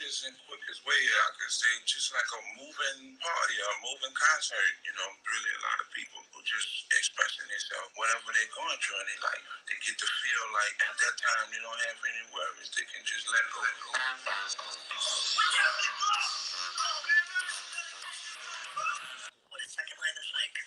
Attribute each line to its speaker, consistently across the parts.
Speaker 1: Is the quickest way I could say, just like a moving party or a moving concert. Really a lot of people who just expressing themselves, whatever they're going through in their life. They get to feel like at that time they don't have any worries. They can just let go. What is second line is like?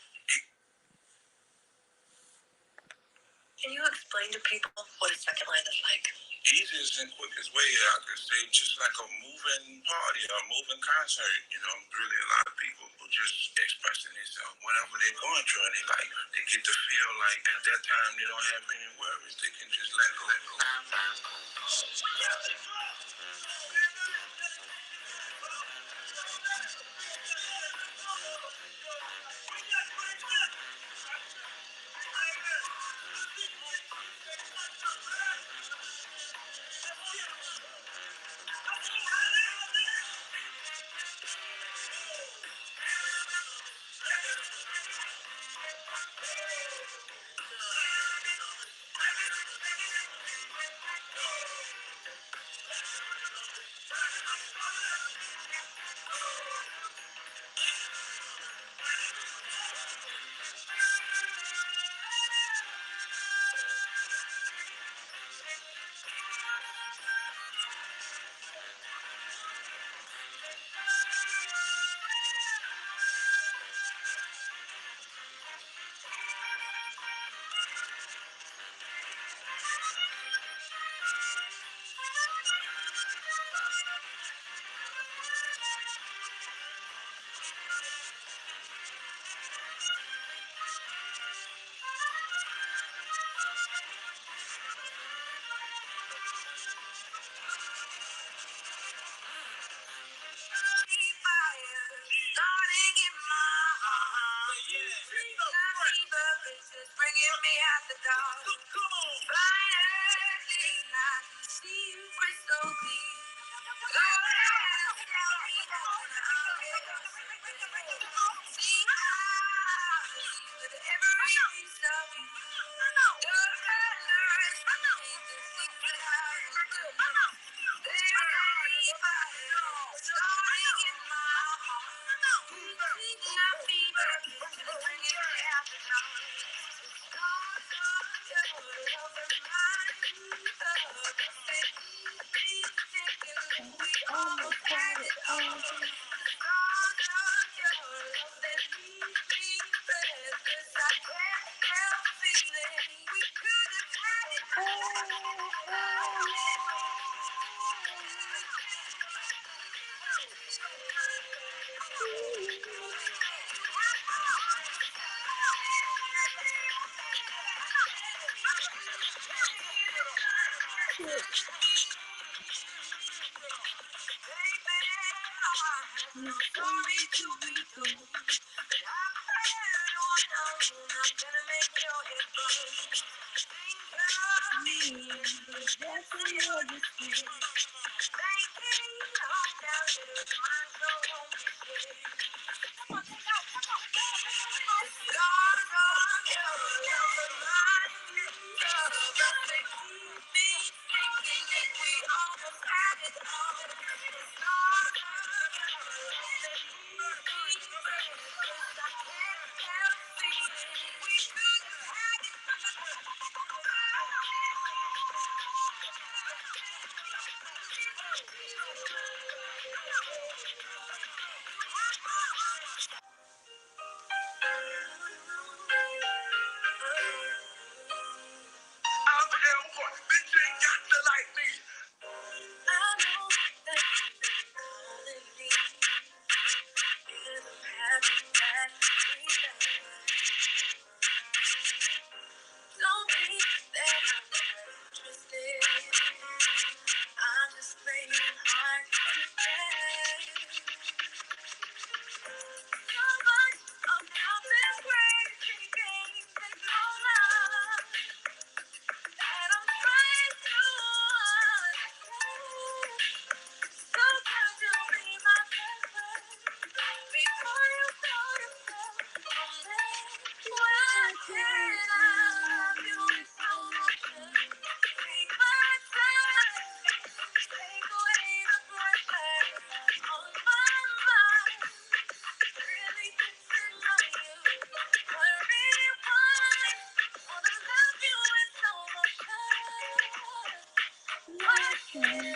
Speaker 1: Can you explain to people what a second line is like? Easiest and quickest way I could say, just like a moving party or a moving concert. Really a lot of people who just expressing themselves, whatever they're going through in their life. They get to feel like at that time they don't have any worries. They can just let go. Starting in my heart. Bringing me out the dark. Flying early, I can see you crystal clear. Lord, tell me see how with every piece of you. Your color is the things that I will do. There's a fire starting in my heart. My fever is bringing me out the story to be told. I'm gonna make your head burn. Think of me in the depths of your despair. Thinking home down to the mind, so won't be scared. Scars on your love remind me of the things me thinking that we almost had it all. Scars on your love I can't help feeling we could have had it. I'll tell what, bitch ain't got to like me. I know that you're calling me because I'm having that feeling. Don't think that I'm interested. I'm just playing hard to get. Yeah,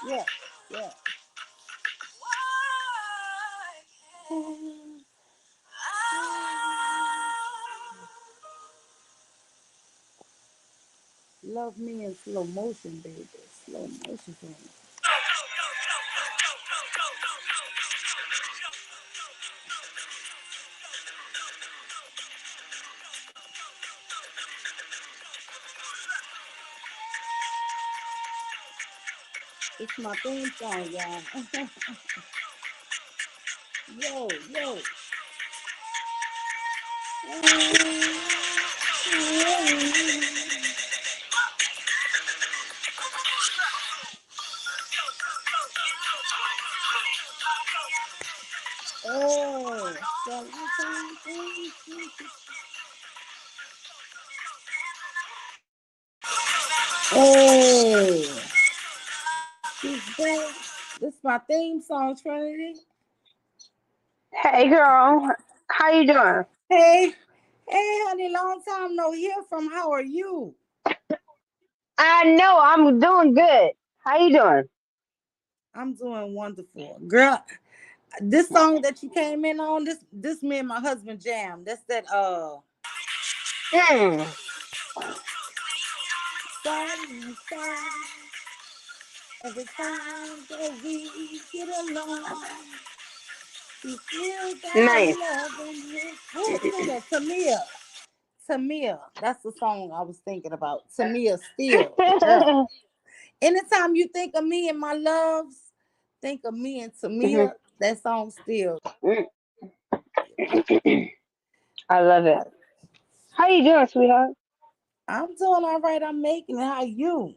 Speaker 1: yeah, yeah. Love me in slow motion, baby. Slow motion for me. It's my theme song, y'all. Yo, yo. Oh, oh, she's back. This is my theme song, Trinity.
Speaker 2: Hey girl, how you doing?
Speaker 1: Hey, hey, honey, long time no hear from. How are you?
Speaker 2: I know I'm doing good. How you doing?
Speaker 1: I'm doing wonderful, girl. This song that you came in on, this me and my husband jam. That's that
Speaker 2: Mm.
Speaker 1: Starting song. Every time that we get along, we feel that
Speaker 2: Nice.
Speaker 1: love in you. Who sing that? Tamia. Tamia. That's the song I was thinking about. Tamia Steele. Yeah. Anytime you think of me and my loves, think of me and
Speaker 2: Mhm.
Speaker 1: Tamia. That song still.
Speaker 2: Mm. I love it. How you doing, sweetheart?
Speaker 1: I'm doing all right. I'm making it. How you?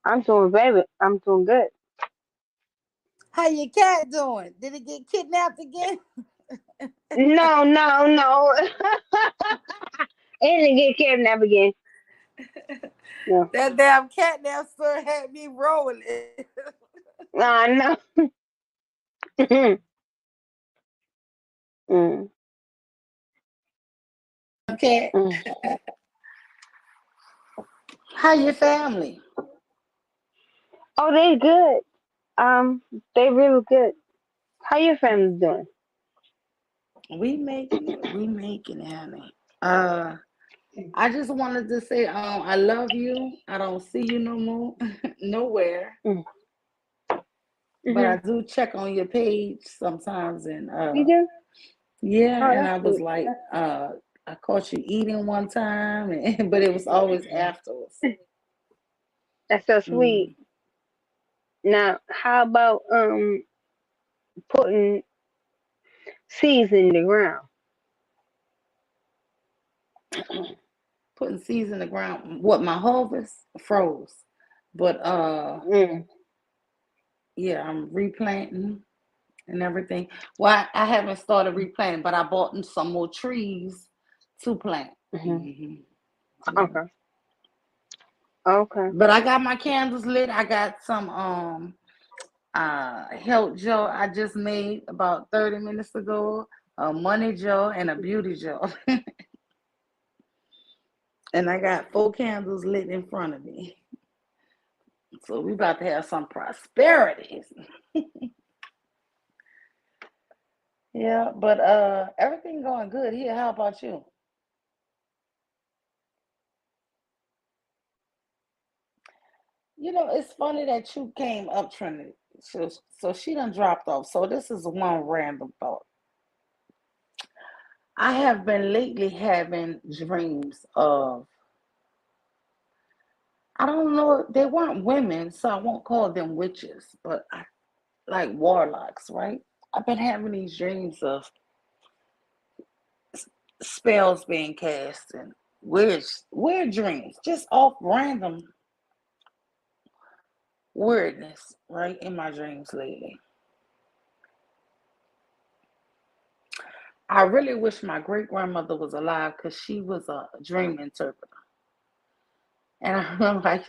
Speaker 2: I'm doing baby. I'm doing good.
Speaker 1: How your cat doing? Did it get kidnapped again?
Speaker 2: No, no, no. And to get kidnapped again. No.
Speaker 1: That damn cat now sir had me rolling.
Speaker 2: No. Mm,
Speaker 1: Okay.
Speaker 2: mm.
Speaker 1: How your family?
Speaker 2: Oh, they good. They real good. How your family doing?
Speaker 1: We making it. We making it, honey. I just wanted to say, I love you. I don't see you no more, nowhere.
Speaker 2: Mm.
Speaker 1: But I
Speaker 2: Mhm.
Speaker 1: do check on your page sometimes, and
Speaker 2: You do?
Speaker 1: yeah.
Speaker 2: Oh,
Speaker 1: And
Speaker 2: that's
Speaker 1: I was
Speaker 2: sweet.
Speaker 1: like, I caught you eating one time, and, but it was always afterwards.
Speaker 2: That's so sweet.
Speaker 1: Mm.
Speaker 2: Now, how about putting seeds in the ground?
Speaker 3: putting seeds in the ground. What my harvest froze, but yeah, I'm replanting and everything. Well, I haven't started replanting, but I bought some more trees to plant.
Speaker 2: Okay. Okay.
Speaker 3: But I got my candles lit. I got some health gel I just made about 30 minutes ago, a money gel and a beauty gel. And I got 4 candles lit in front of me. So we about to have some prosperity. Yeah, but everything going good here. How about you? You know, it's funny that you came up, Trinity. So she done dropped off. So this is one random thought. I have been lately having dreams of, I don't know, they weren't women, so I won't call them witches, but like warlocks, right? I've been having these dreams of spells being cast and weird dreams, just off random weirdness, right, in my dreams lately. I really wish my great grandmother was alive because she was a dream interpreter. And I remember like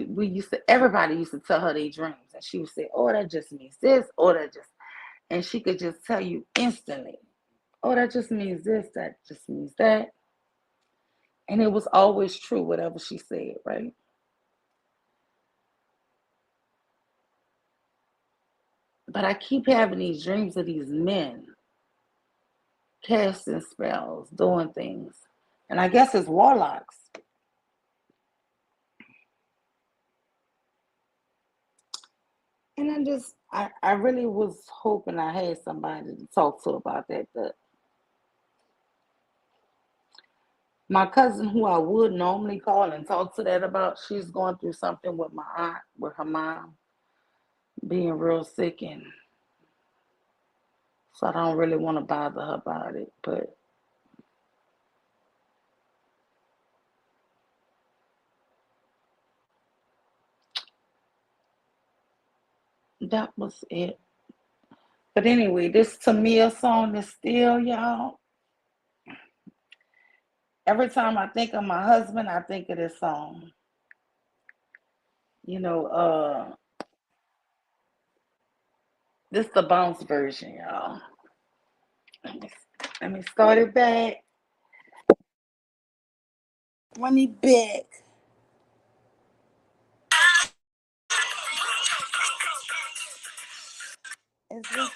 Speaker 3: everybody used to tell her their dreams, and she would say, "Oh, that just means this," or that just, and she could just tell you instantly, "Oh, that just means this, that just means that," and it was always true, whatever she said, right? But I keep having these dreams of these men casting spells, doing things, and I guess it's warlocks. And I really was hoping I had somebody to talk to about that. But my cousin, who I would normally call and talk to that about, she's going through something with my aunt, with her mom being real sick, and so I don't really want to bother her about it. But that was it. But anyway, this Tamia song is still, y'all. Every time I think of my husband, I think of this song. You know, this the bounce version, y'all. Let me, let me start it back. Run it back. Is this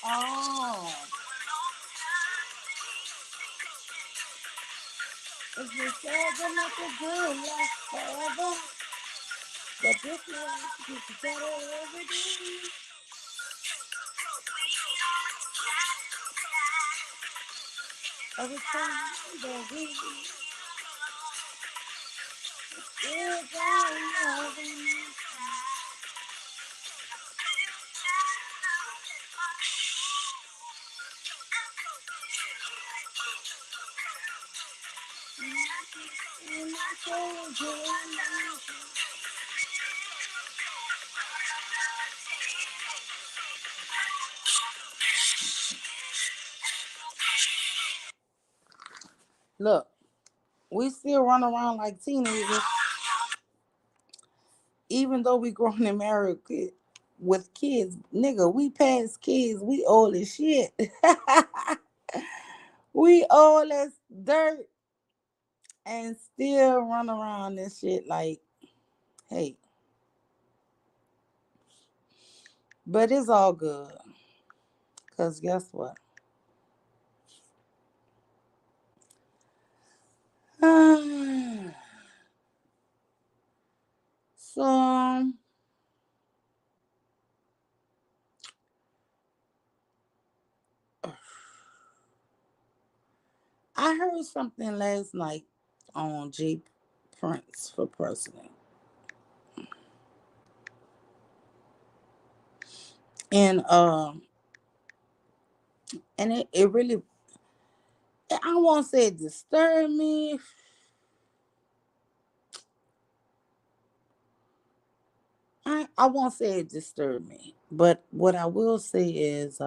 Speaker 3: oh, is this ever like a good life forever? But this life gets better every day. Every time that we is our loving. And I told you, look, we still run around like teenagers, even though we grown and married with kids. Nigga, we past kids. We old as shit. We old as dirt and still run around this shit like, hey. But it's all good. Because guess what? So I heard something last night on J. Prince for president. And it really, I won't say it disturbed me. I won't say it disturbed me. But what I will say is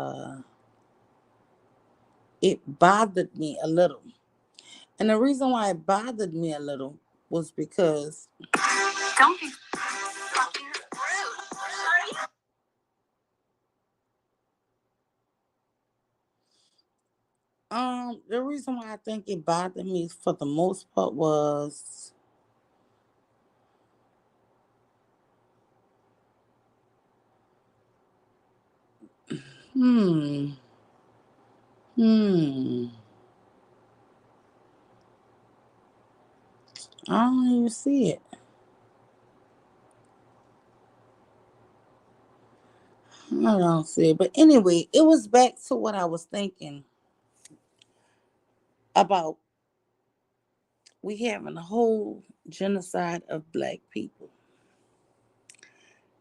Speaker 3: it bothered me a little. And the reason why it bothered me a little was because
Speaker 1: Don't be fucking rude.
Speaker 3: the reason why I think it bothered me for the most part was hmm I don't even see it. I don't see it. But anyway, it was back to what I was thinking about. We having a whole genocide of black people.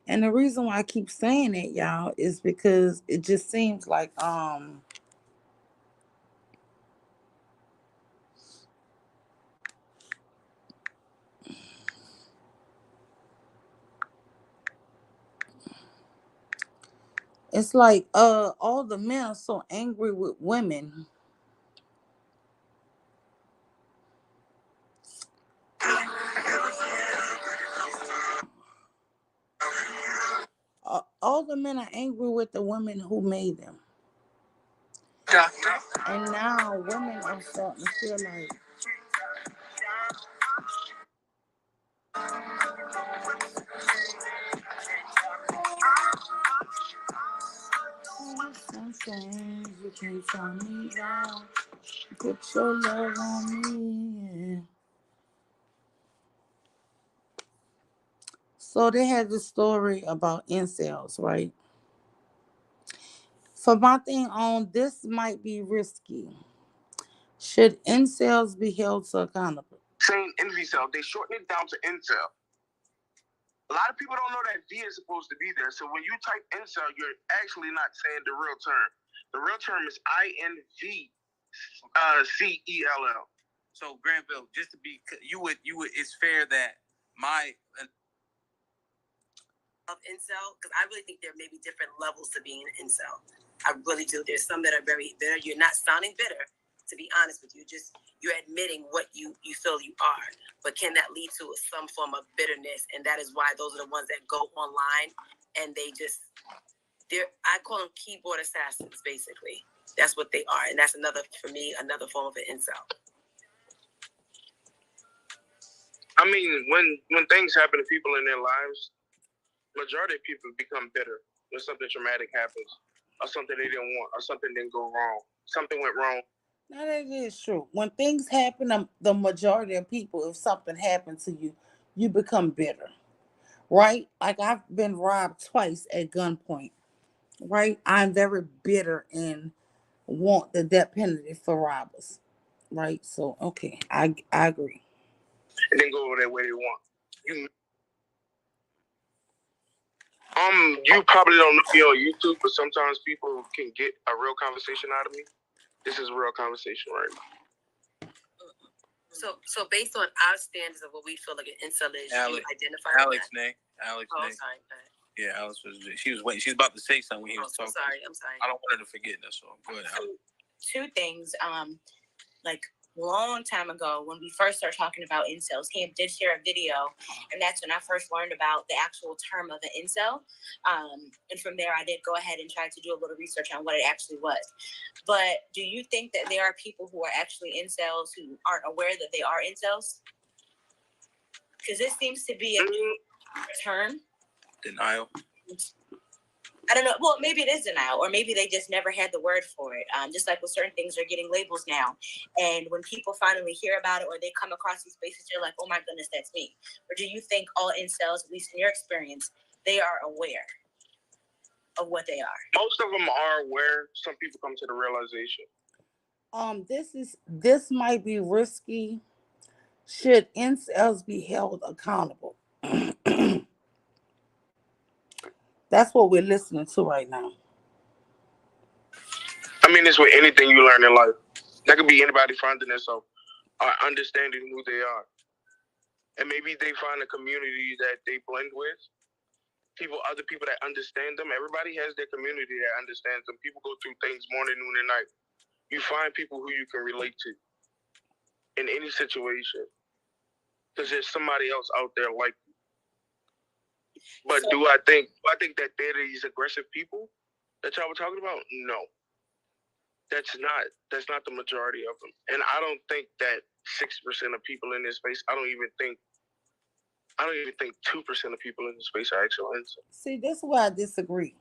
Speaker 3: And the reason why I keep saying that, y'all, is because it just seems like it's like all the men are so angry with women. All the men are angry with the women who made them. And now women are starting to feel like you can't tell me down. Put your love on me. So they had this story about incels, right? For my thing on, this might be risky. Should incels be held to accountable?
Speaker 1: Saying incel, they shorten it down to incel. A lot of people don't know that V is supposed to be there. So when you type incel, you're actually not saying the real term. The real term is INVCELL.
Speaker 4: So Granville, just to be, you would, it's fair that my
Speaker 5: of incel, because I really think there may be different levels to being an incel. I really do. There's some that are very bitter. You're not sounding bitter, to be honest with you. Just you're admitting what you feel you are. But can that lead to some form of bitterness? And that is why those are the ones that go online and I call them keyboard assassins, basically. That's what they are. And that's another form of an incel.
Speaker 1: I mean, when things happen to people in their lives, majority of people become bitter when something traumatic happens, or something they didn't want, or something didn't go wrong, something went wrong.
Speaker 3: Now that is true. When things happen, the majority of people, if something happened to you, you become bitter, right? Like I've been robbed twice at gunpoint, right? I'm very bitter and want the death penalty for robbers, right? So okay, I agree.
Speaker 1: And then go over there where they want. You probably don't be on YouTube, but sometimes people can get a real conversation out of me. This is a real conversation right now.
Speaker 5: So based on our standards of what we feel like an incel is, you identify
Speaker 4: Alex
Speaker 5: with that?
Speaker 4: Alex
Speaker 5: Oh,
Speaker 4: Nay.
Speaker 5: sorry.
Speaker 4: Yeah, Alex was. She was waiting. She was about to say something when he was talking.
Speaker 5: I'm sorry.
Speaker 4: I don't want her to forget. That's all. Go ahead.
Speaker 6: Two things. Like long time ago when we first started talking about incels, Cam did share a video, and that's when I first learned about the actual term of an incel. And from there, I did go ahead and try to do a little research on what it actually was. But do you think that there are people who are actually incels who aren't aware that they are incels? Because this seems to be a new term.
Speaker 4: Denial.
Speaker 6: I don't know. Well, maybe it is denial, or maybe they just never had the word for it. Just like with certain things, they're getting labels now. And when people finally hear about it or they come across these spaces, they're like, oh my goodness, that's me. Or do you think all incels, at least in your experience, they are aware of what they are?
Speaker 1: Most of them are aware. Some people come to the realization.
Speaker 3: This might be risky. Should incels be held accountable? That's what we're listening to right now.
Speaker 1: I mean, it's with anything you learn in life. That could be anybody finding themselves or understanding who they are. And maybe they find a community that they blend with. Other people that understand them. Everybody has their community that understands them. People go through things morning, noon, and night. You find people who you can relate to in any situation. Because there's somebody else out there like you. But do I think that they're these aggressive people that y'all were talking about? No. That's not the majority of them. And I don't think that 6% of people in this space, I don't even think 2% of people in this space are actual incels.
Speaker 3: See, this is where I disagree.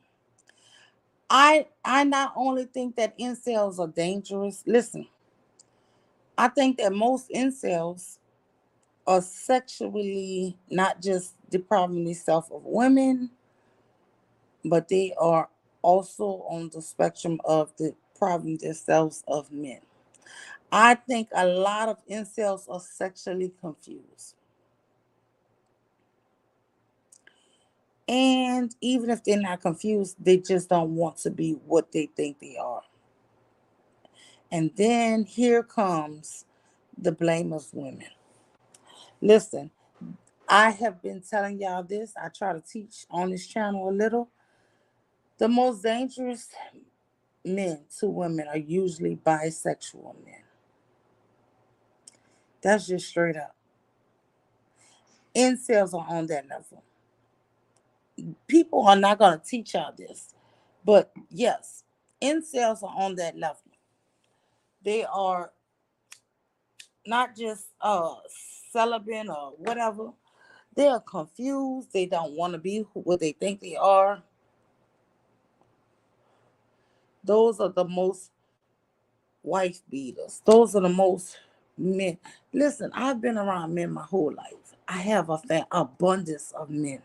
Speaker 3: I not only think that incels are dangerous. Listen, I think that most incels are sexually not just depriving themselves of women, but they are also on the spectrum of depriving themselves of men. I think a lot of incels are sexually confused. And even if they're not confused, they just don't want to be what they think they are. And then here comes the blame of women. Listen, I have been telling y'all this. I try to teach on this channel a little. The most dangerous men to women are usually bisexual men. That's just straight up. Incels are on that level. People are not going to teach y'all this. But yes, incels are on that level. They are not just celibate or whatever. They are confused. They don't want to be what they think they are. Those are the most wife beaters. Those are the most men. Listen, I've been around men my whole life. I have an abundance of men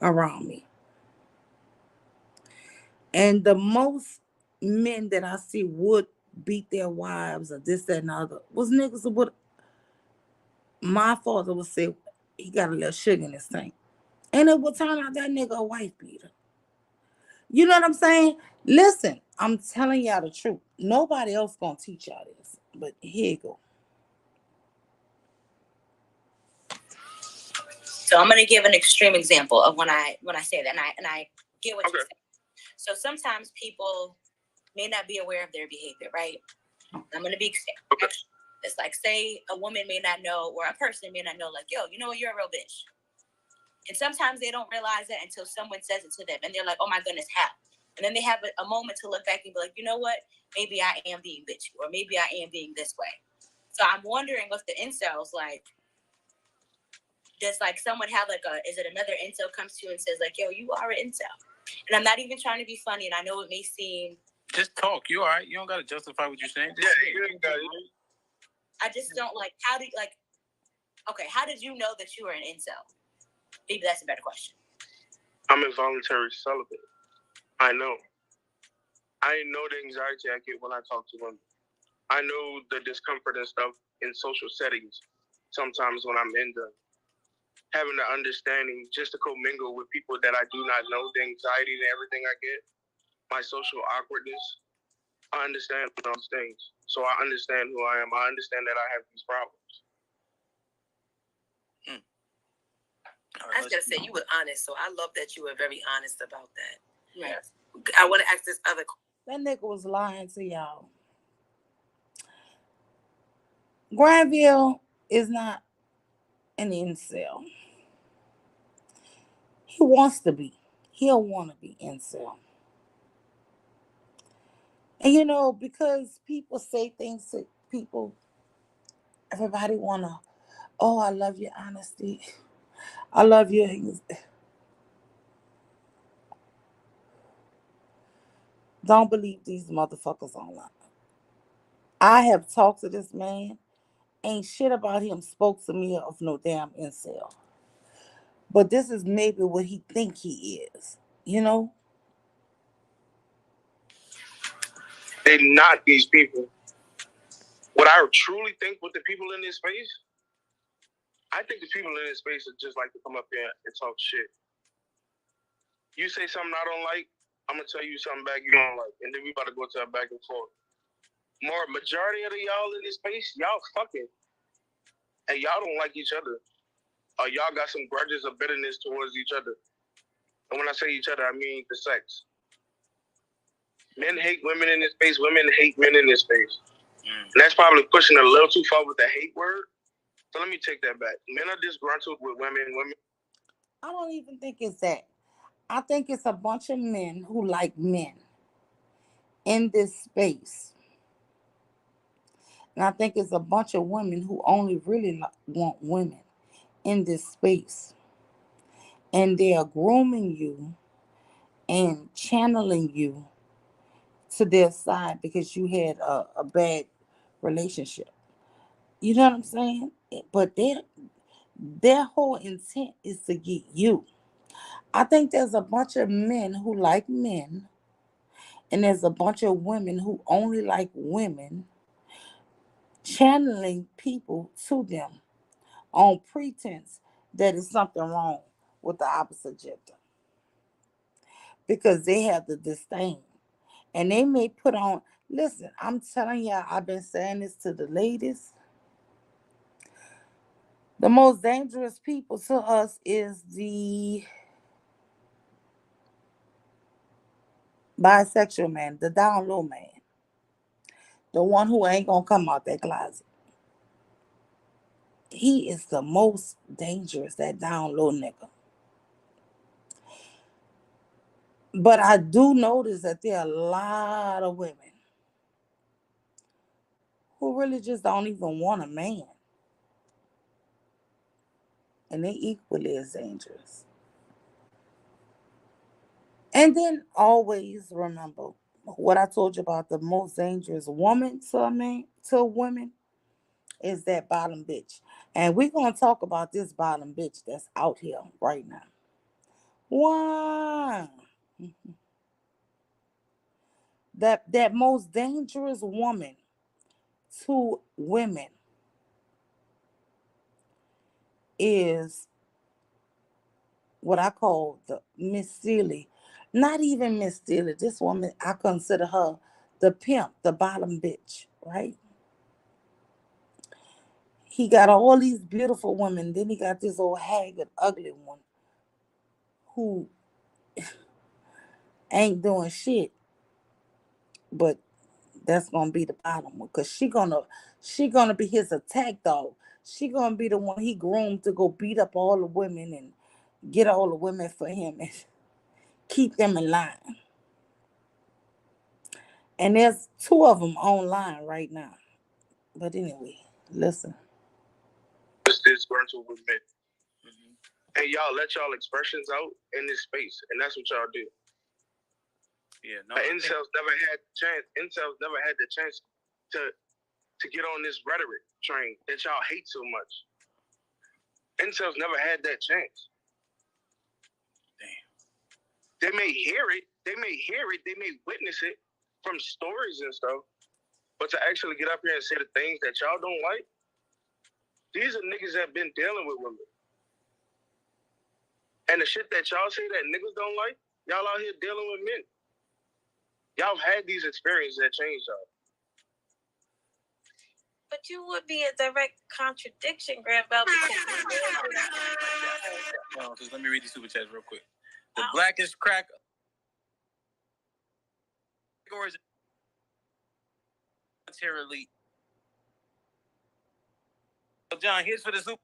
Speaker 3: around me. And the most men that I see would beat their wives or this, that, and the other was niggas who would. My father would say he got a little sugar in his tank. And it would turn out that nigga a wife beater. You know what I'm saying? Listen, I'm telling y'all the truth. Nobody else gonna teach y'all this. But here you go.
Speaker 6: So I'm gonna give an extreme example of when I say that, and I get what you're saying. So sometimes people may not be aware of their behavior, right? I'm gonna be extreme. It's like, say a woman may not know, or a person may not know, like, yo, you know what, you're a real bitch. And sometimes they don't realize that until someone says it to them, and they're like, oh my goodness, how? And then they have a moment to look back and be like, you know what? Maybe I am being bitchy, or maybe I am being this way. So I'm wondering with the incels, like, does like someone have like is it another incel comes to you and says like, yo, you are an incel? And I'm not even trying to be funny, and I know it may seem.
Speaker 4: Just talk. You all right? You don't got to justify what you're saying.
Speaker 6: I just don't like, how do you, like, okay, how did you know that you were an incel? Maybe that's a better question.
Speaker 1: I'm involuntary celibate. I know the anxiety I get when I talk to women. I know the discomfort and stuff in social settings. Sometimes when I'm in having the understanding just to commingle with people that I do not know, the anxiety and everything I get, my social awkwardness, I understand those things. So I understand who I am. I understand that I have these problems.
Speaker 5: I was going to say, you were honest, so I love that you were very honest about that.
Speaker 6: Yes.
Speaker 5: I want to ask this other question.
Speaker 3: That nigga was lying to y'all. Granville is not an incel. He wants to be. He'll want to be incel. And you know, because people say things to people, everybody wanna, oh, I love your honesty. I love your. Don't believe these motherfuckers online. I have talked to this man. Ain't shit about him spoke to me of no damn incel. But this is maybe what he think he is. You know?
Speaker 1: They not these people. What I truly think with the people in this space, I think the people in this space are just like to come up here and talk shit. You say something I don't like, I'm gonna tell you something back you don't like, and then we about to go to a back and forth. Majority of y'all in this space, y'all fucking, and y'all don't like each other, or y'all got some grudges or bitterness towards each other. And when I say each other, I mean the sex. Men hate women in this space. Women hate men in this space. And that's probably pushing a little too far with the hate word. So let me take that back. Men are disgruntled with women.
Speaker 3: I don't even think it's that. I think it's a bunch of men who like men in this space. And I think it's a bunch of women who only really want women in this space. And they are grooming you and channeling you to their side because you had a bad relationship. You know what I'm saying? But their whole intent is to get you. I think there's a bunch of men who like men, and there's a bunch of women who only like women, channeling people to them on pretense that is something wrong with the opposite gender. Because they have the disdain. And they may put on, listen, I'm telling y'all, I've been saying this to the ladies. The most dangerous people to us is the bisexual man, the down low man. The one who ain't gonna come out that closet. He is the most dangerous, that down low nigga. But I do notice that there are a lot of women who really just don't even want a man. And they equally as dangerous. And then always remember what I told you about the most dangerous woman to a man, to a woman, is that bottom bitch. And we're gonna talk about this bottom bitch that's out here right now. Why? That most dangerous woman to women is what I call the Miss Silly. Not even Miss Silly. This woman, I consider her the pimp, the bottom bitch, right? He got all these beautiful women. Then he got this old haggard, ugly one who ain't doing shit. But that's gonna be the bottom one, cause she gonna be his attack dog. She gonna be the one he groomed to go beat up all the women and get all the women for him and keep them in line. And there's two of them online right now. But anyway, listen.
Speaker 1: It's disgruntled with men. And y'all let y'all expressions out in this space, and that's what y'all do.
Speaker 4: Yeah, no.
Speaker 1: Incels never had the chance to get on this rhetoric train that y'all hate so much. Incels never had that chance.
Speaker 4: Damn.
Speaker 1: They may hear it, they may witness it from stories and stuff, but to actually get up here and say the things that y'all don't like, these are niggas that been dealing with women. And the shit that y'all say that niggas don't like, y'all out here dealing with men. Y'all had these experiences that changed y'all.
Speaker 5: But you would be a direct contradiction, Grant Bell, because
Speaker 4: No, just let me read these super chats real quick. The blackest crack categories materially. So John, here's for the super.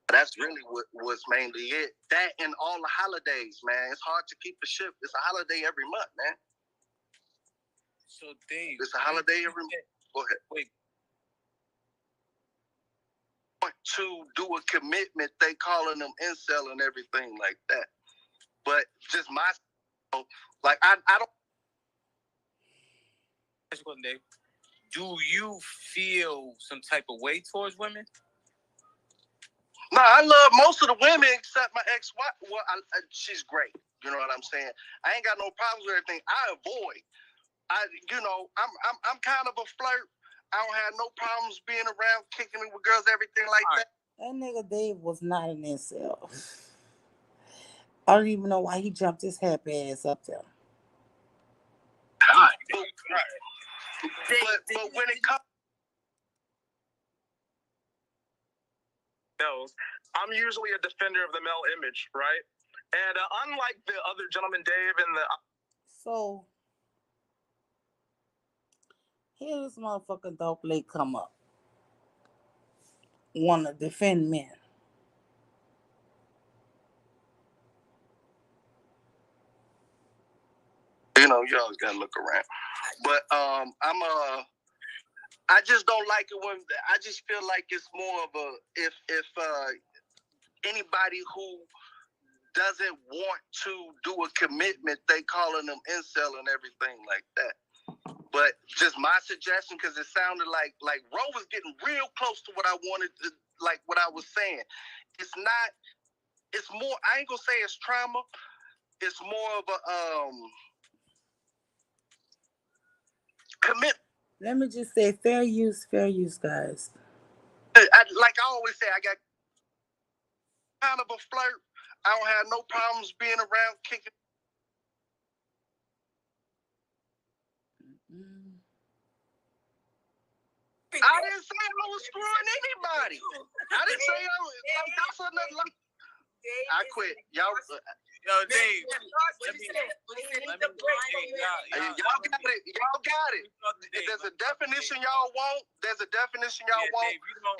Speaker 7: That's really what's mainly it. That and all the holidays, man. It's hard to keep the ship. It's a holiday every month, man.
Speaker 4: So Dave,
Speaker 7: It's a holiday every month. Go ahead.
Speaker 4: Wait.
Speaker 7: To do a commitment, they calling them incel and everything like that. But just my, like, I don't.
Speaker 4: Dave, do you feel some type of way towards women?
Speaker 7: No, I love most of the women except my ex-wife. Well, she's great. You know what I'm saying? I ain't got no problems with everything. I avoid. I'm kind of a flirt. I don't have no problems being around, kicking it with girls, everything like that.
Speaker 3: That nigga Dave was not an incel. I don't even know why he jumped his happy ass up there.
Speaker 7: But when it comes,
Speaker 8: I'm usually a defender of the male image, right? And unlike the other gentleman, Dave, and the
Speaker 3: So here this motherfucking Dark Lake come up, want to defend men.
Speaker 7: you always gotta look around. But I just don't like it when I just feel like it's more of a if anybody who doesn't want to do a commitment, they calling them incel and everything like that. But just my suggestion, because it sounded like Ro was getting real close to what I wanted to, like what I was saying. It's more, I ain't gonna say it's trauma. It's more of a commit.
Speaker 3: Let me just say, fair use, guys.
Speaker 7: Like I always say, I got kind of a flirt. I don't have no problems being around, kicking. I didn't say I was screwing anybody. I didn't say I was like that's nothing like. I quit. Y'all.
Speaker 4: Yo, Dave.
Speaker 7: Y'all got it. If there's a definition y'all want,
Speaker 4: Dave,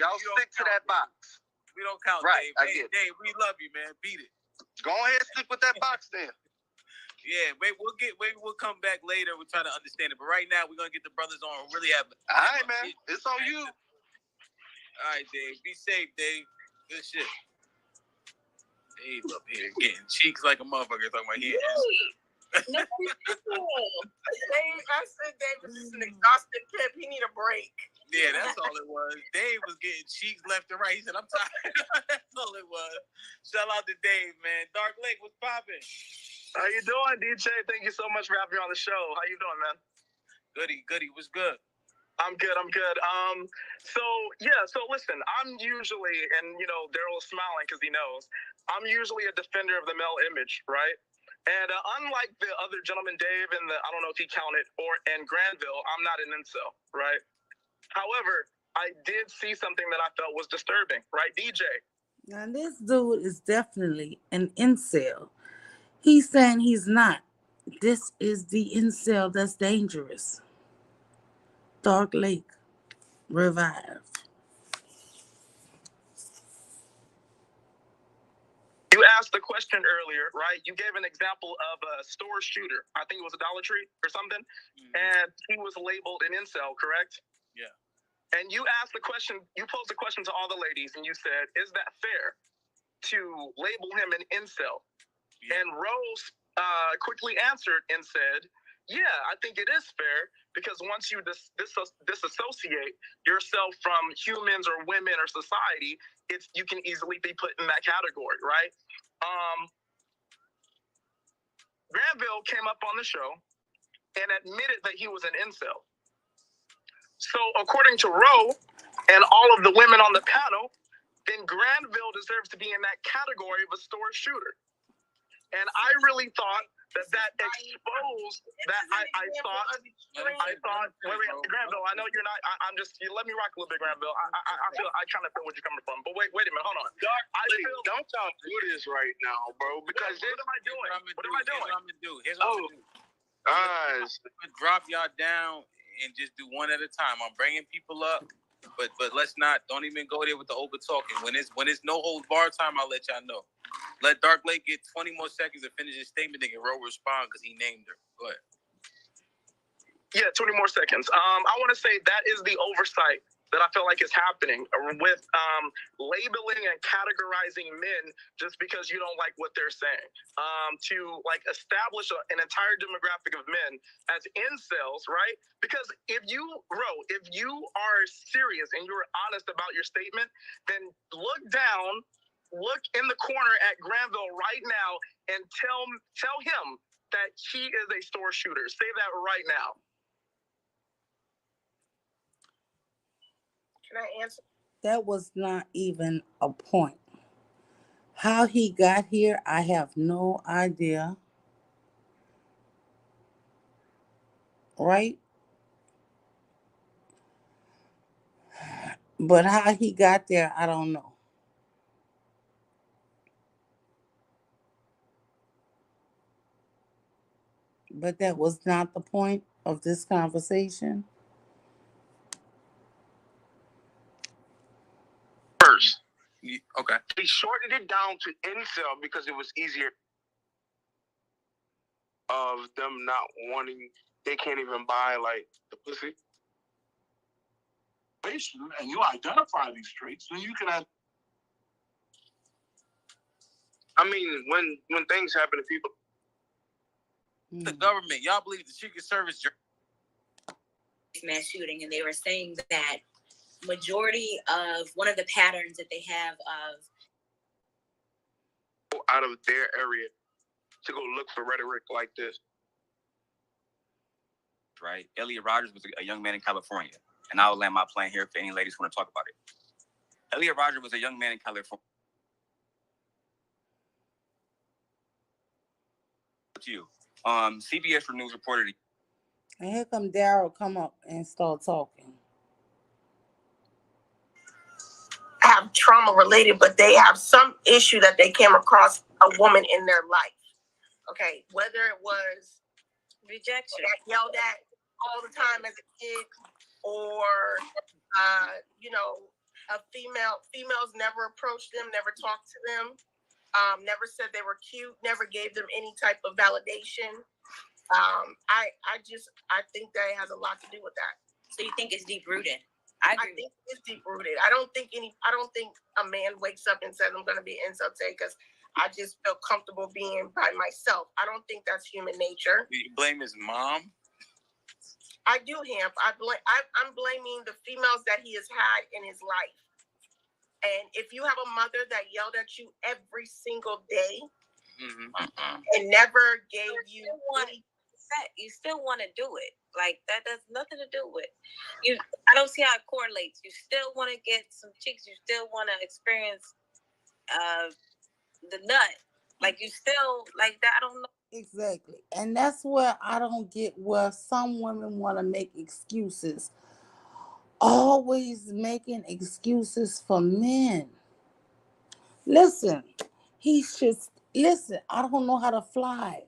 Speaker 7: y'all stick to that box.
Speaker 4: We don't count,
Speaker 7: right,
Speaker 4: Dave. Dave, we love you, man. Beat it.
Speaker 7: Go ahead, stick with that box then.
Speaker 4: Yeah, maybe we'll come back later. We're trying to understand it, but right now we're gonna get the brothers on. Really have.
Speaker 7: All right, man. It's on you.
Speaker 4: All right, Dave. Be safe, Dave. Good shit. Dave up here getting cheeks like a motherfucker talking about here.
Speaker 5: No, I said Dave was just an exhausted pimp. He need a break.
Speaker 4: Yeah, that's all it was. Dave was getting cheeks left and right. He said, I'm tired. That's all it was. Shout out to Dave, man. Dark Lake, what's popping?
Speaker 8: How you doing, DJ? Thank you so much for having me on the show. How you doing, man?
Speaker 4: Goody. What's good?
Speaker 8: I'm good. So listen, I'm usually, and Daryl's smiling because he knows, I'm usually a defender of the male image, right? And unlike the other gentleman, Dave, and I don't know if he counted, and Granville, I'm not an incel, right? However, I did see something that I felt was disturbing, right, DJ?
Speaker 3: Now this dude is definitely an incel. He's saying he's not. This is the incel that's dangerous. Dark Lake, revive.
Speaker 8: You asked the question earlier, right? You gave an example of a store shooter. I think it was a Dollar Tree or something. Mm-hmm. And he was labeled an incel, correct?
Speaker 4: Yeah.
Speaker 8: And you asked the question, you posed the question to all the ladies, and you said, is that fair to label him an incel? Yeah. And Rose quickly answered and said, yeah, I think it is fair, because once you disassociate yourself from humans or women or society, you can easily be put in that category, right? Granville came up on the show and admitted that he was an incel. So according to Roe and all of the women on the panel, then Granville deserves to be in that category of a store shooter. And I really thought that exposed that I thought, wait, Granville, I know you're not, you let me rock a little bit, Granville. I kind of feel where you're coming from, but wait a minute, hold on.
Speaker 7: Don't y'all do this right now, bro, because
Speaker 8: what am I doing?
Speaker 4: Here's what I'm gonna do. I'm gonna drop y'all down and just do one at a time. I'm bringing people up, but don't even go there with the over talking. When it's no holds bar time, I'll let y'all know. Let Dark Lake get 20 more seconds to finish his statement. They can respond because he named her. Go ahead.
Speaker 8: Yeah, 20 more seconds. I want to say that is the oversight that I feel like is happening with labeling and categorizing men just because you don't like what they're saying. To like establish an entire demographic of men as incels, right? Because if you are serious and you're honest about your statement, then look in the corner at Granville right now and tell him that he is a store shooter. Say that right now. Can I answer?
Speaker 3: That was not even a point. How he got here, I have no idea. Right? But how he got there, I don't know. But that was not the point of this conversation.
Speaker 7: First,
Speaker 4: Okay.
Speaker 7: he shortened it down to incel because it was easier of them not wanting, they can't even buy like the pussy. And you identify these traits, then you can have. I mean, when things happen to people,
Speaker 4: The government, y'all believe the Secret Service
Speaker 6: mass shooting, and they were saying that majority of one of the patterns that they have of
Speaker 7: out of their area to go look for rhetoric like this.
Speaker 9: Right? Elliot Rodgers was a young man in California. And I will land my plane here if any ladies want to talk about it. Elliot Rodgers was a young man in California. To you. CBS News reported.
Speaker 3: And here come Daryl come up and start talking.
Speaker 5: Have trauma related, but they have some issue that they came across a woman in their life. Okay, whether it was
Speaker 6: rejection,
Speaker 5: yelled at all the time as a kid, or females never approached them, never talked to them, never said they were cute, never gave them any type of validation. I think that has a lot to do with that.
Speaker 6: So you think it's deep rooted?
Speaker 5: I think it's deep rooted. I don't think a man wakes up and says, I'm going to be an incel today because I just feel comfortable being by myself. I don't think that's human nature.
Speaker 4: Do you blame his mom?
Speaker 5: I do, Hamp. I'm blaming the females that he has had in his life. And if you have a mother that yelled at you every single day and never gave you any,
Speaker 6: you still want to do it. Like, that has nothing to do with you. I don't see how it correlates. You still want to get some chicks. You still want to experience the nut. Like, you still like that. I don't know.
Speaker 3: Exactly. And that's where I don't get where some women want to make excuses. Always making excuses for men. Listen, I don't know how to fly.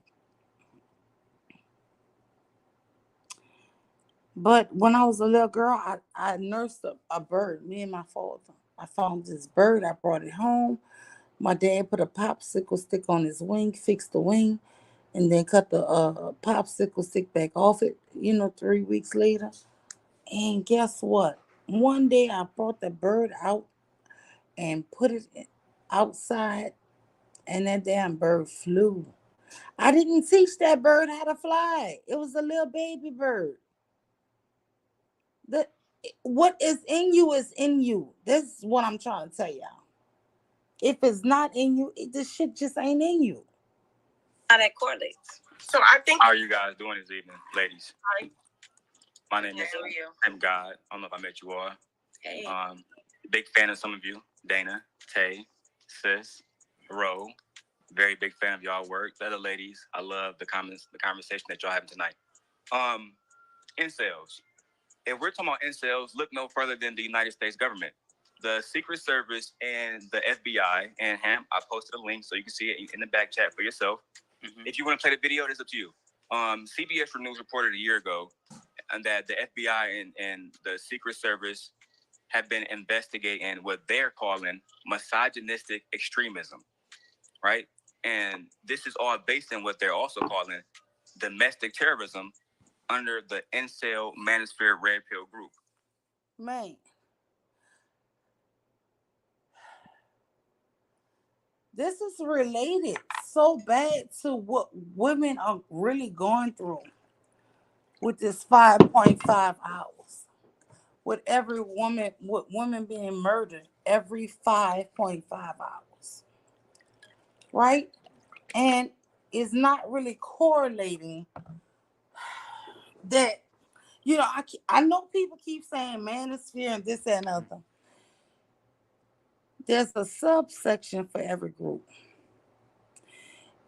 Speaker 3: But when I was a little girl, I nursed a bird, me and my father. I found this bird, I brought it home. My dad put a popsicle stick on his wing, fixed the wing, and then cut the popsicle stick back off it, 3 weeks later. And guess what? One day I brought the bird out and put it outside, and that damn bird flew. I didn't teach that bird how to fly. It was a little baby bird. What is in you is in you. This is what I'm trying to tell y'all. If it's not in you, this shit just ain't in you.
Speaker 6: How that correlates.
Speaker 5: So I think.
Speaker 9: How are you guys doing this evening, ladies?
Speaker 5: Hi.
Speaker 9: My name is Tim God. I don't know if I met you all.
Speaker 6: Hey.
Speaker 9: Big fan of some of you. Dana, Tay, Sis, Ro. Very big fan of y'all work. The other ladies, I love the conversation that y'all having tonight. Incels. If we're talking about incels, look no further than the United States government. The Secret Service and the FBI, and Ham, I posted a link so you can see it in the back chat for yourself. If you want to play the video, it's up to you. CBS News reported a year ago that the FBI and the Secret Service have been investigating what they're calling misogynistic extremism, right? And this is all based on what they're also calling domestic terrorism under the Incel Manosphere Red Pill group.
Speaker 3: Man. This is related so bad to what women are really going through with this 5.5 hours. With women being murdered every 5.5 hours. Right? And it's not really correlating that, I know people keep saying manosphere and this and other. There's a subsection for every group.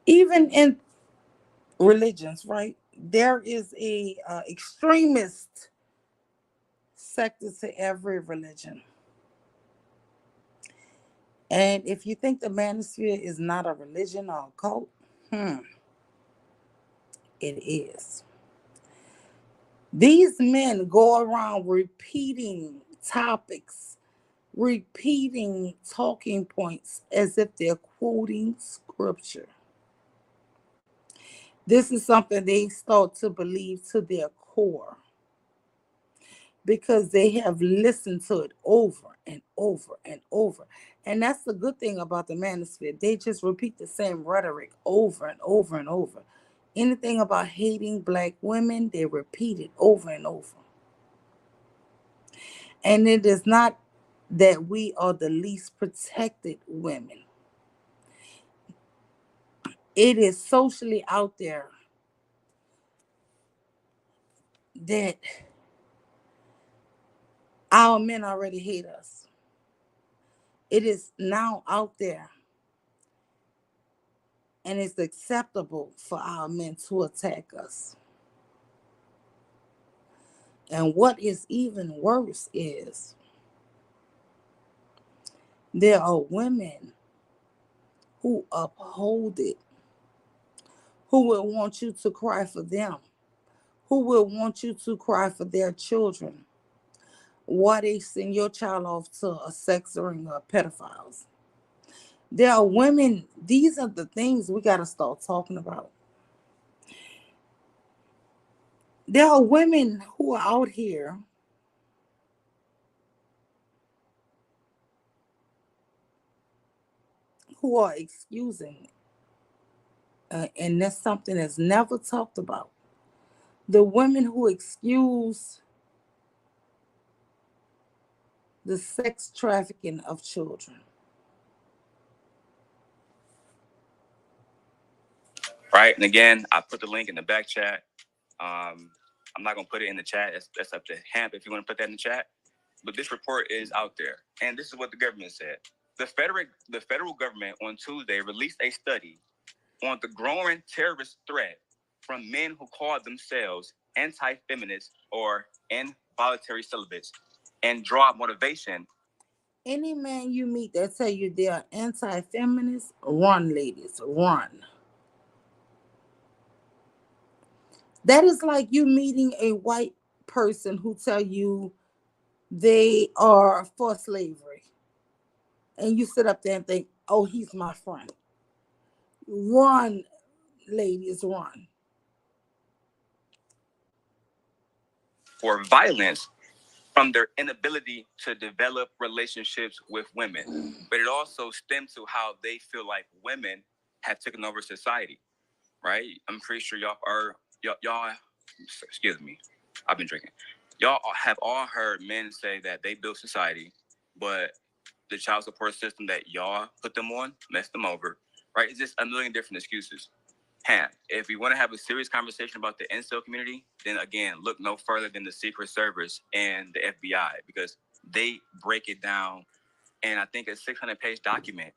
Speaker 3: Even in religions, right? There is a extremist sector to every religion. And if you think the manosphere is not a religion or a cult, it is. These men go around repeating topics, repeating talking points as if they're quoting scripture. This is something they start to believe to their core because they have listened to it over and over and over. And that's the good thing about the manosphere. They just repeat the same rhetoric over and over and over. Anything about hating black women, they repeat it over and over. And it is not that we are the least protected women. It is socially out there that our men already hate us. It is now out there, and it's acceptable for our men to attack us. And what is even worse is there are women who uphold it, who will want you to cry for them, who will want you to cry for their children, why they send your child off to a sex ring or pedophiles. There are women, these are the things we got to start talking about. There are women who are out here who are excusing, and that's something that's never talked about. The women who excuse the sex trafficking of children.
Speaker 9: Right. And again, I put the link in the back chat. I'm not going to put it in the chat. That's up to Hamp if you want to put that in the chat. But this report is out there. And this is what the government said. The federal government on Tuesday released a study on the growing terrorist threat from men who call themselves anti-feminists or involuntary celibates and draw motivation.
Speaker 3: Any man you meet that tell you they are anti-feminist, run, ladies, run. That is like you meeting a white person who tell you they are for slavery. And you sit up there and think, oh, he's my friend. Run, ladies, run.
Speaker 9: For violence from their inability to develop relationships with women. But it also stems to how they feel like women have taken over society, right? I'm pretty sure y'all, excuse me, I've been drinking. Y'all have all heard men say that they build society, but the child support system that y'all put them on messed them over, right? It's just a million different excuses. If we want to have a serious conversation about the incel community, then again, look no further than the Secret Service and the FBI, because they break it down. And I think a 600-page document,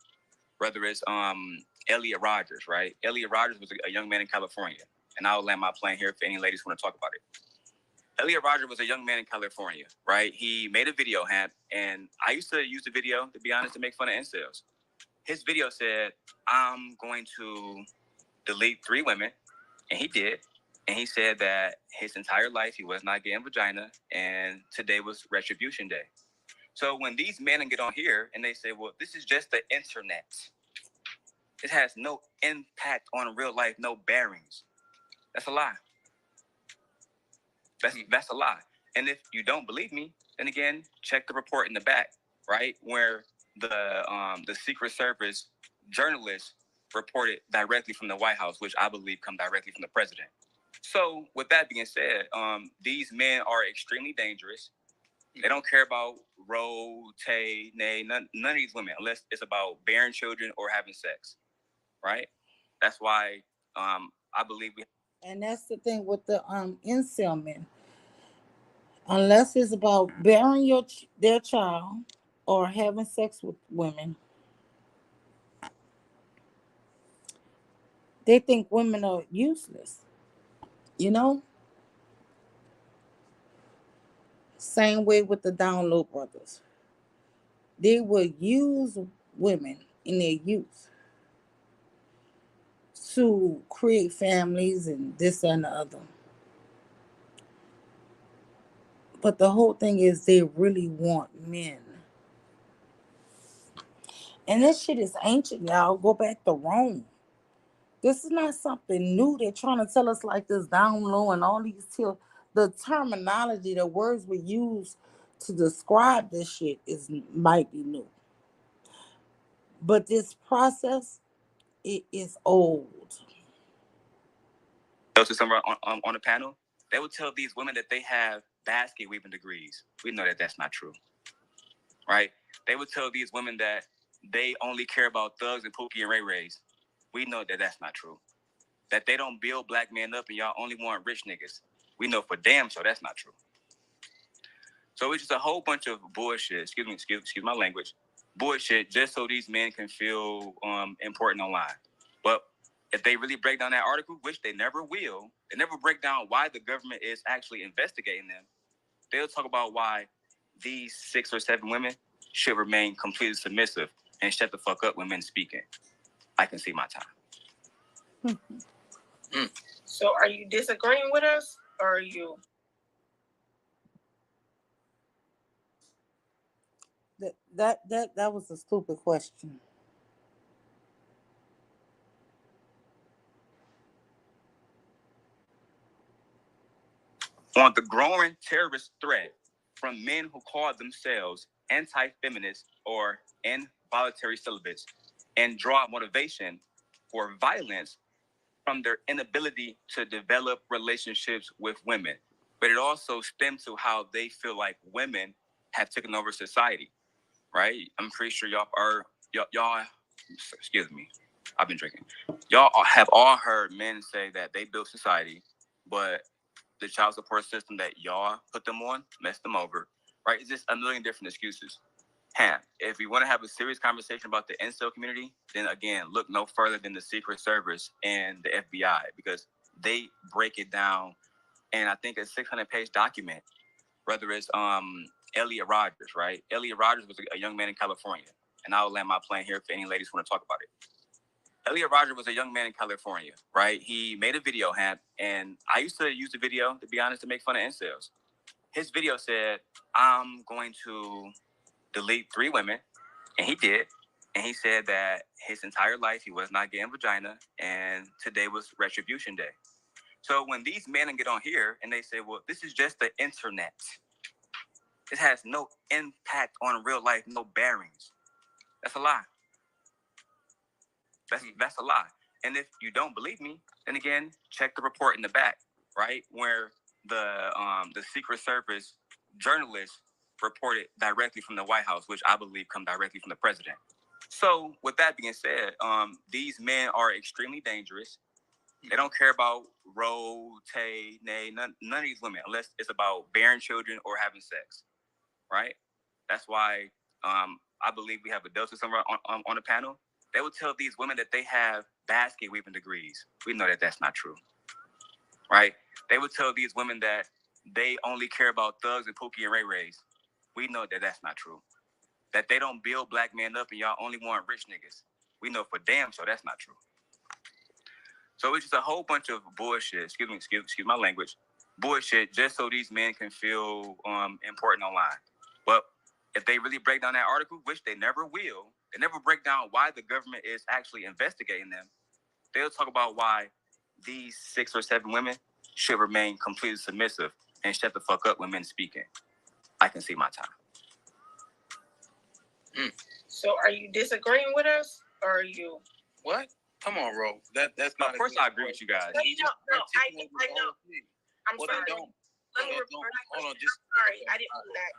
Speaker 9: whether it's Elliot Rogers, right? Elliot Rogers was a young man in California. And I'll land my plane here if any ladies want to talk about it. Elliot Rogers was a young man in California, right? He made a video, and I used to use the video, to be honest, to make fun of incels. His video said, I'm going to delete 3 women, and he did. And he said that his entire life he was not getting vagina, and today was retribution day. So when these men get on here and they say, well, this is just the internet, it has no impact on real life, no bearings. That's a lie. That's a lie. And if you don't believe me, then again, check the report in the back, right? Where the Secret Service journalists reported directly from the White House, which I believe come directly from the president. So with that being said, these men are extremely dangerous. They don't care about Roe, Tay, Nay, none of these women, unless it's about bearing children or having sex, right? That's why I believe we.
Speaker 3: And that's the thing with the incel men. Unless it's about bearing their child or having sex with women, they think women are useless. You know? Same way with the Down Low brothers. They would use women in their youth to create families and this and the other. But the whole thing is they really want men. And this shit is ancient, y'all. Go back to Rome. This is not something new. They're trying to tell us like this down low and all these the terminology, the words we use to describe this shit might be new. But this process, it is old.
Speaker 9: To someone on the panel, they would tell these women that they have basket weaving degrees. We know that that's not true, right? They would tell these women that they only care about thugs and Pookie and Ray Rays. We know that that's not true. That they don't build black men up and y'all only want rich niggas. We know for damn sure that's not true. So it's just a whole bunch of bullshit. Excuse my language. Bullshit just so these men can feel important online. But if they really break down that article, which they never will, they never break down why the government is actually investigating them. They'll talk about why these 6 or 7 women should remain completely submissive and shut the fuck up when men speaking. I can see my time.
Speaker 1: So are you disagreeing with us or are you?
Speaker 3: That was a stupid question.
Speaker 9: On the growing terrorist threat from men who call themselves anti-feminists or involuntary celibates and draw motivation for violence from their inability to develop relationships with women. But it also stems to how they feel like women have taken over society, right? I'm pretty sure y'all, excuse me, I've been drinking. Y'all have all heard men say that they built society, but the child support system that y'all put them on messed them over, right? It's just a million different excuses. If we want to have a serious conversation about the incel community, then again, look no further than the Secret Service and the FBI, because they break it down in, I think, a 600-page document. Whether it's Elliot Rodgers, right? Elliot Rodgers was a young man in California, and I'll land my plane here if any ladies want to talk about it. Elliot Rodgers was a young man in California, right? He made a video, and I used to use the video, to be honest, to make fun of incels. His video said, I'm going to delete 3 women, and he did. And he said that his entire life he was not getting vagina, and today was Retribution Day. So when these men get on here and they say, well, this is just the internet, it has no impact on real life, no bearings. That's a lie. That's a lie. And if you don't believe me, then again, check the report in the back, right? Where the Secret Service journalists reported directly from the White House, which I believe come directly from the president. So with that being said, these men are extremely dangerous. They don't care about Roe, Tay, Nay, none of these women, unless it's about bearing children or having sex, right? That's why I believe we have a Delta somewhere on the panel. They would tell these women that they have basket weaving degrees. We know that that's not true, right? They would tell these women that they only care about thugs and Pookie and Ray Rays. We know that that's not true. That they don't build black men up and y'all only want rich niggas. We know for damn sure that's not true. So it's just a whole bunch of bullshit, excuse my language, bullshit just so these men can feel important online. But if they really break down that article, which they never will, they never break down why the government is actually investigating them. They'll talk about why these 6 or 7 women should remain completely submissive and shut the fuck up when men speaking. I can see my time.
Speaker 1: So are you disagreeing with us
Speaker 6: or are you?
Speaker 4: What? Come on, Ro. That's not.
Speaker 9: Of course, I agree with you guys.
Speaker 6: No, I know. I'm
Speaker 4: well,
Speaker 6: sorry.
Speaker 4: Don't. Hold on. Just.
Speaker 6: Sorry, I didn't do that.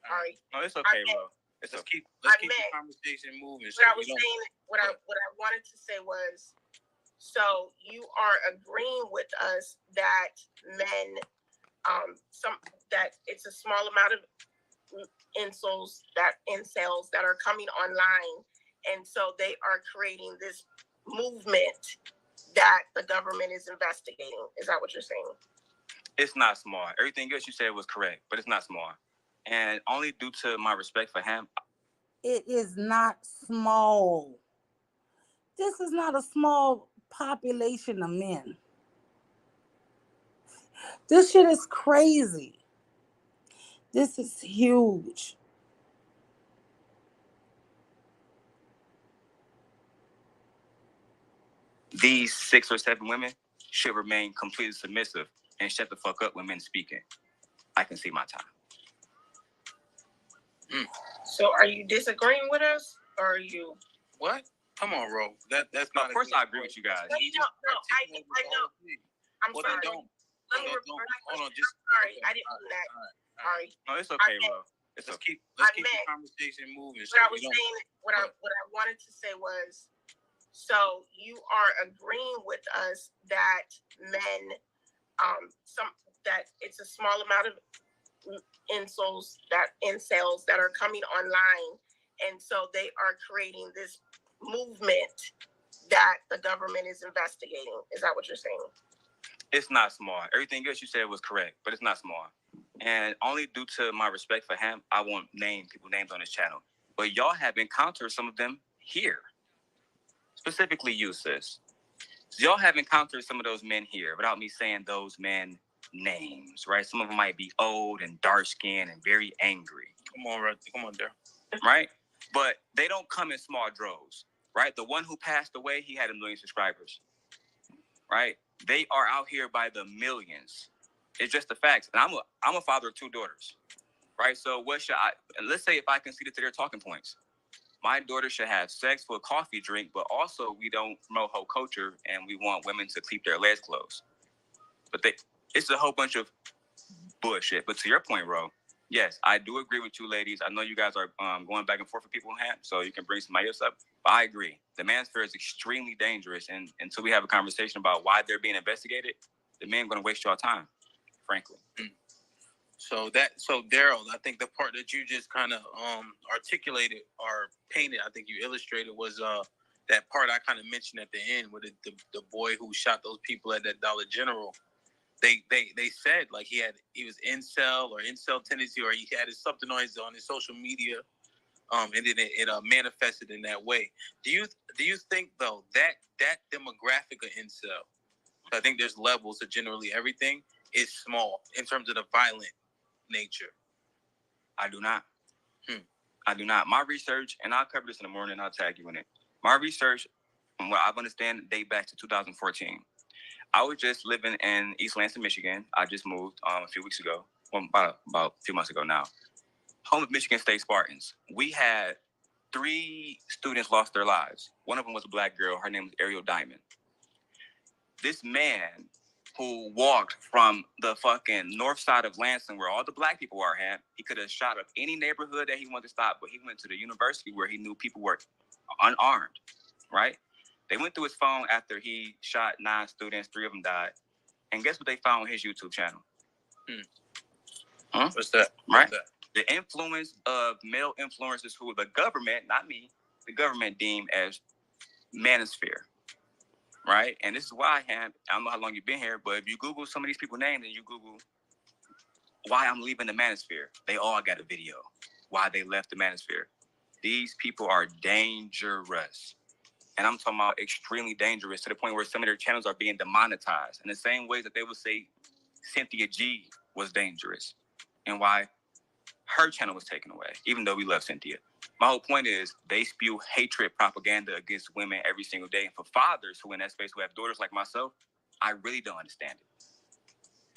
Speaker 6: Sorry.
Speaker 9: No, it's okay, bro.
Speaker 4: Let's keep the conversation moving. So
Speaker 6: what I wanted to say was, so you are agreeing with us that men, that it's a small amount of incels that are coming online, and so they are creating this movement that the government is investigating. Is that what you're saying?
Speaker 9: It's not small. Everything else you said was correct, but it's not small. And only due to my respect for him.
Speaker 3: It is not small. This is not a small population of men. This shit is crazy. This is huge.
Speaker 9: These 6 or 7 women should remain completely submissive and shut the fuck up when men speaking. I can see my time.
Speaker 6: So are you disagreeing with us, or are you?
Speaker 4: What? Come on, Ro. That's not.
Speaker 9: Of course, I agree with you guys.
Speaker 6: No, I know. I'm sorry.
Speaker 4: Hold on. Just.
Speaker 6: Sorry, I didn't do that. Sorry.
Speaker 9: No, it's okay, Ro.
Speaker 4: Let's keep the conversation moving.
Speaker 6: What I was saying, what I wanted to say was, so you are agreeing with us that men, that it's a small amount of incels that are coming online, and so they are creating this movement that the government is investigating. Is that what you're saying?
Speaker 9: It's not small. Everything else you said was correct, but it's not small. And only due to my respect for him, I won't name people's names on this channel. But y'all have encountered some of them here. Specifically you, sis. So y'all have encountered some of those men here without me saying those men names, right? Some of them might be old and dark-skinned and very angry.
Speaker 4: Come on, there.
Speaker 9: Right? But they don't come in small droves, right? The one who passed away, he had 1 million subscribers, right? They are out here by the millions. It's just the facts. And I'm a father of 2 daughters, right? So what should let's say if I conceded to their talking points, my daughter should have sex for a coffee drink, but also we don't promote hoe culture and we want women to keep their legs closed. But it's a whole bunch of bullshit. But to your point, Ro, yes, I do agree with you ladies. I know you guys are going back and forth with people in hand, so you can bring somebody else up. But I agree. The manosphere is extremely dangerous. And until we have a conversation about why they're being investigated, the men are going to waste y'all time, frankly.
Speaker 4: So Daryl, I think the part that you just kind of articulated or painted, I think you illustrated was that part I kind of mentioned at the end with the boy who shot those people at that Dollar General. They said like he was incel or incel tendency, or he had something on his social media, and then it manifested in that way. Do you think though that demographic of incel, I think there's levels to generally everything, is small in terms of the violent nature?
Speaker 9: I do not. I do not. My research, and I'll cover this in the morning, I'll tag you in it. My research, from what I understand, date back to 2014. I was just living in East Lansing, Michigan. I just moved a few weeks ago, well, about a few months ago now. Home of Michigan State Spartans. We had 3 students lost their lives. One of them was a black girl. Her name was Ariel Diamond. This man who walked from the fucking north side of Lansing, where all the black people are at, he could have shot up any neighborhood that he wanted to stop, but he went to the university where he knew people were unarmed, right? They went through his phone after he shot 9 students, 3 of them died. And guess what they found on his YouTube channel?
Speaker 4: What's that?
Speaker 9: Right? What's that? The influence of male influencers who the government, not me, the government deemed as manosphere. Right? And this is why I don't know how long you've been here, but if you Google some of these people's names and you Google why I'm leaving the manosphere, they all got a video why they left the manosphere. These people are dangerous. And I'm talking about extremely dangerous to the point where some of their channels are being demonetized in the same way that they would say Cynthia G was dangerous and why her channel was taken away, even though we love Cynthia. My whole point is they spew hatred propaganda against women every single day. And for fathers who in that space who have daughters like myself, I really don't understand it.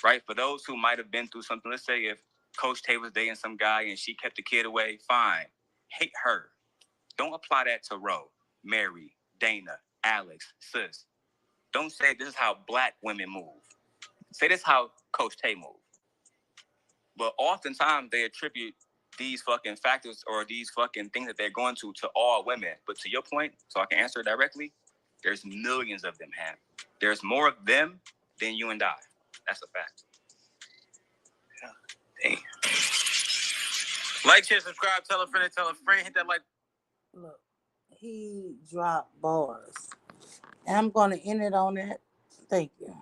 Speaker 9: Right? For those who might have been through something, let's say if Coach Tay was dating some guy and she kept the kid away, fine. Hate her. Don't apply that to Ro. Mary, Dana, Alex, Sis. Don't say this is how black women move. Say this is how Coach Tay move. But oftentimes they attribute these fucking factors or these fucking things that they're going to all women. But to your point, so I can answer it directly, there's millions of them, Ham. There's more of them than you and I. That's a fact.
Speaker 4: Damn. Like, share, subscribe, tell a friend, hit that like.
Speaker 10: Look, he dropped bars. And I'm going to end it on that. Thank you.